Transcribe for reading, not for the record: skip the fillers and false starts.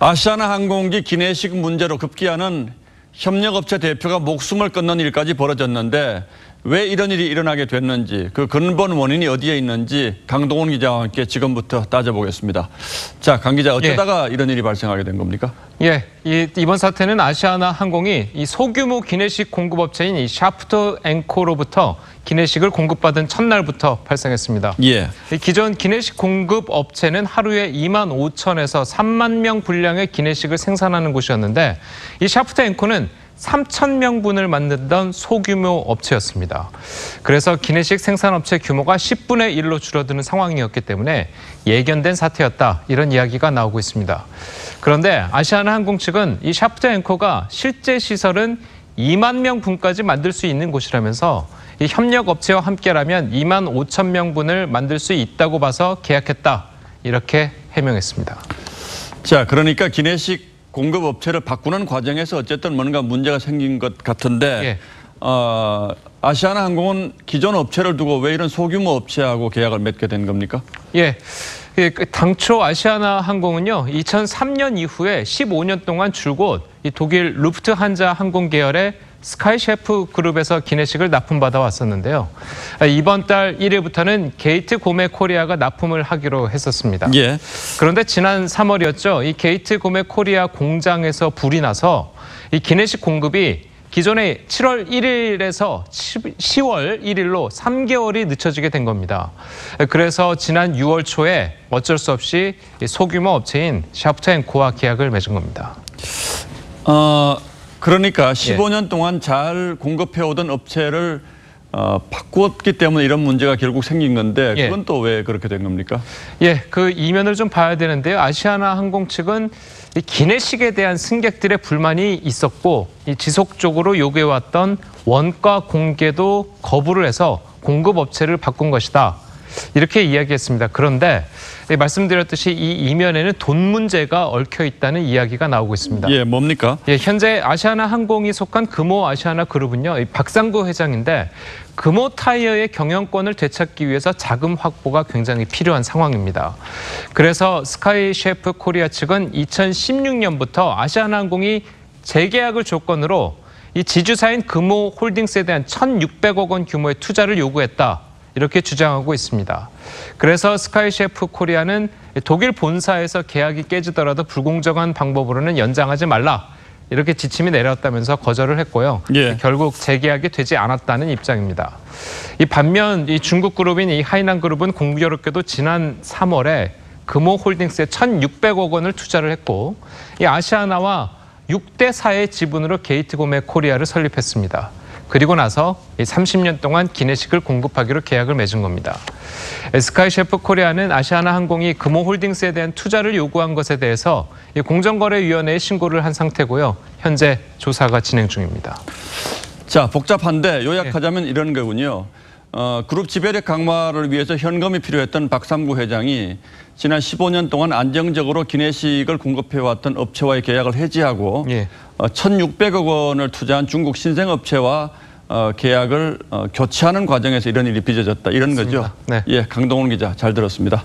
아시아나항공기 기내식 문제로 급기야는 협력업체 대표가 목숨을 끊는 일까지 벌어졌는데 왜 이런 일이 일어나게 됐는지, 그 근본 원인이 어디에 있는지 강동원 기자와 함께 지금부터 따져보겠습니다. 자, 강 기자, 어쩌다가 이런 일이 발생하게 된 겁니까? 이번 사태는 아시아나항공이 이 소규모 기내식 공급업체인 이 샤프트 앵코로부터 기내식을 공급받은 첫날부터 발생했습니다. 이 기존 기내식 공급 업체는 하루에 2만 5천에서 3만 명 분량의 기내식을 생산하는 곳이었는데 이 샤프트 앵코는 3,000명분을 만들던 소규모 업체였습니다. 그래서 기내식 생산업체 규모가 10분의 1로 줄어드는 상황이었기 때문에 예견된 사태였다, 이런 이야기가 나오고 있습니다. 그런데 아시아나항공 측은 이 샤프트 앵커가 실제 시설은 2만 명분까지 만들 수 있는 곳이라면서 이 협력업체와 함께라면 2만 5천 명분을 만들 수 있다고 봐서 계약했다, 이렇게 해명했습니다. 자, 그러니까 기내식 공급업체를 바꾸는 과정에서 어쨌든 뭔가 문제가 생긴 것 같은데 아시아나항공은 기존 업체를 두고 왜 이런 소규모 업체하고 계약을 맺게 된 겁니까? 당초 아시아나항공은요, 2003년 이후에 15년 동안 줄곧 이 독일 루프트한자 항공 계열의 스카이셰프 그룹에서 기내식을 납품받아 왔었는데요. 이번 달 1일부터는 게이트 고메 코리아가 납품을 하기로 했었습니다. 그런데 지난 3월이었죠. 이 게이트 고메 코리아 공장에서 불이 나서 이 기내식 공급이 기존의 7월 1일에서 10월 1일로 3개월이 늦춰지게 된 겁니다. 그래서 지난 6월 초에 어쩔 수 없이 소규모 업체인 샤프트 앵코와 계약을 맺은 겁니다. 그러니까 15년 동안 잘 공급해오던 업체를 바꾸었기 때문에 이런 문제가 결국 생긴 건데 그건 또 왜 그렇게 된 겁니까? 그 이면을 좀 봐야 되는데요. 아시아나항공 측은 이 기내식에 대한 승객들의 불만이 있었고 이 지속적으로 요구해왔던 원가 공개도 거부를 해서 공급업체를 바꾼 것이다, 이렇게 이야기했습니다. 그런데 말씀드렸듯이 이 이면에는 돈 문제가 얽혀 있다는 이야기가 나오고 있습니다. 뭡니까? 현재 아시아나항공이 속한 금호 아시아나그룹은요, 박상구 회장인데 금호 타이어의 경영권을 되찾기 위해서 자금 확보가 굉장히 필요한 상황입니다. 그래서 스카이셰프 코리아 측은 2016년부터 아시아나항공이 재계약을 조건으로 이 지주사인 금호 홀딩스에 대한 1,600억 원 규모의 투자를 요구했다, 이렇게 주장하고 있습니다. 그래서 스카이셰프 코리아는 독일 본사에서 계약이 깨지더라도 불공정한 방법으로는 연장하지 말라, 이렇게 지침이 내렸다면서 거절을 했고요. 결국 재계약이 되지 않았다는 입장입니다. 이 반면 이 중국 그룹인 이 하이난 그룹은 공교롭게도 지난 3월에 금호 홀딩스에 1,600억 원을 투자를 했고 이 아시아나와 6대 4의 지분으로 게이트고메 코리아를 설립했습니다. 그리고 나서 30년 동안 기내식을 공급하기로 계약을 맺은 겁니다. 스카이셰프 코리아는 아시아나항공이 금호 홀딩스에 대한 투자를 요구한 것에 대해서 공정거래위원회에 신고를 한 상태고요. 현재 조사가 진행 중입니다. 자, 복잡한데 요약하자면 이런 거군요. 그룹 지배력 강화를 위해서 현금이 필요했던 박상구 회장이 지난 15년 동안 안정적으로 기내식을 공급해왔던 업체와의 계약을 해지하고 1,600억 원을 투자한 중국 신생업체와 계약을 교체하는 과정에서 이런 일이 빚어졌다, 이런 거죠. 강동원 기자, 잘 들었습니다.